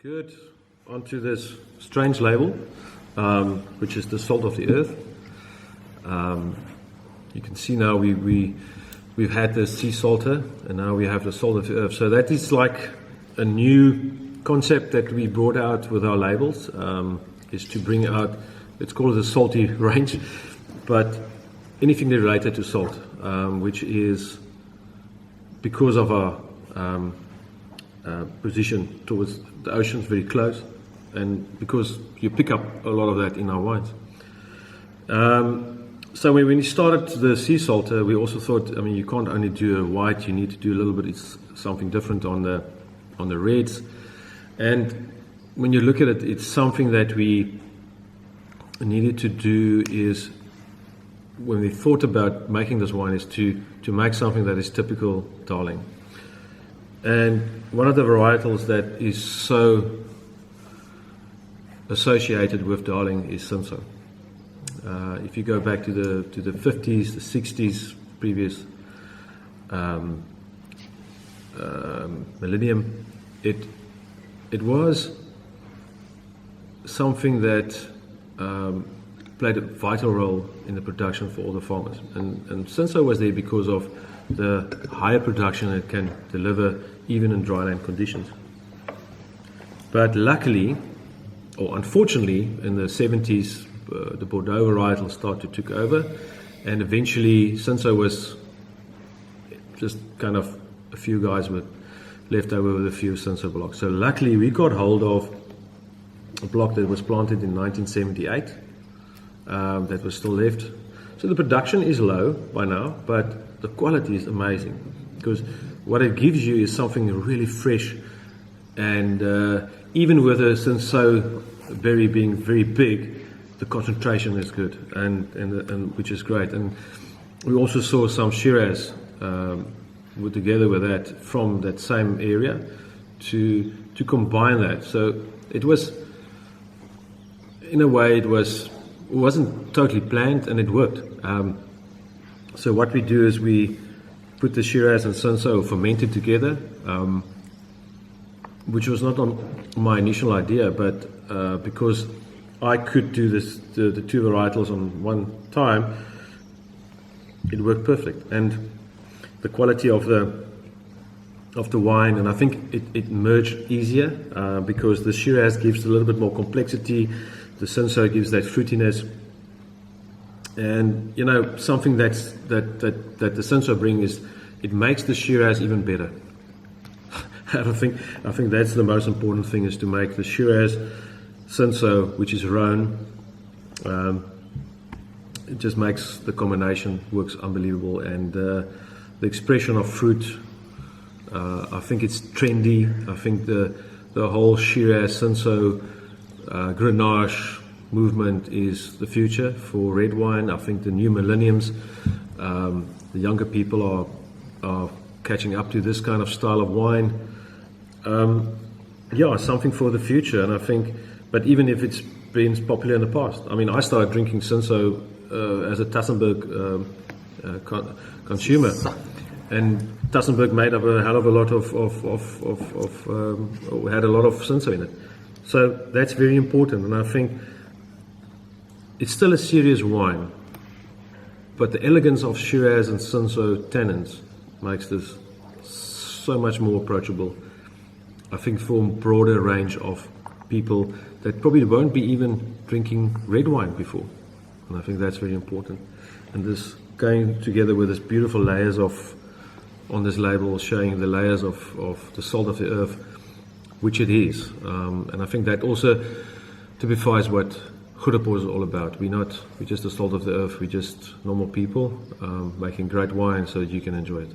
Good. Onto this strange label, which is the salt of the earth. You can see now we've had the sea salter, and now we have the salt of the earth. So that is like a new concept that we brought out with our labels, is to bring out, let's call it the salty range, but anything related to salt, which is because of our position towards the oceans, very close, and because you pick up a lot of that in our wines. So when we started the sea salter, we also thought, I mean, you can't only do a white, you need to do a little bit something different on the reds. And when you look at it, it's something that we needed to do is, when we thought about making this wine, is to make something that is typical Darling. And one of the varietals that is so associated with Darling is Cinsault. If you go back to the 50s, the 60s, previous millennium, it was something that played a vital role in the production for all the farmers. And Cinsault was there because of the higher production it can deliver even in dryland conditions. But luckily, or unfortunately, in the 70s, the Bordeaux varietal started to take over, and eventually Cinsault was just kind of a few guys were left over with a few Cinsault blocks. So luckily we got hold of a block that was planted in 1978 that was still left. So the production is low by now, but the quality is amazing, because what it gives you is something really fresh, and even with a Cinsault berry being very big, the concentration is good, and which is great. And we also saw some Shiraz together with that from that same area to combine that. So it was, in a way, it wasn't totally planned, and it worked. So what we do is we put the Shiraz and Cinsault fermented together, which was not on my initial idea, but because I could do this, the two varietals on one time, it worked perfect. And the quality of the wine, and I think it merged easier because the Shiraz gives a little bit more complexity, the Cinsault gives that fruitiness, and you know, something that the Cinsault brings is it makes the Shiraz even better. I think that's the most important thing, is to make the Shiraz Cinsault, which is Rhone. It just makes the combination works unbelievable, and the expression of fruit, I think it's trendy. I think the whole Shiraz Cinsault Grenache movement is the future for red wine. I think the new millenniums, the younger people are catching up to this kind of style of wine. Yeah, something for the future. And I think, but even if it's been popular in the past, I mean, I started drinking Cinsault as a Tassenberg consumer, and Tassenberg made up a hell of a lot had a lot of Cinsault in it. So that's very important, and I think it's still a serious wine, but the elegance of Shiraz and Cinsault tannins makes this so much more approachable, I think, for a broader range of people that probably won't be even drinking red wine before. And I think that's very important. And this going together with this beautiful layers on this label, showing the layers of the salt of the earth, which it is. And I think that also typifies what Groote is all about. We're just the salt of the earth, we're just normal people making great wine so that you can enjoy it.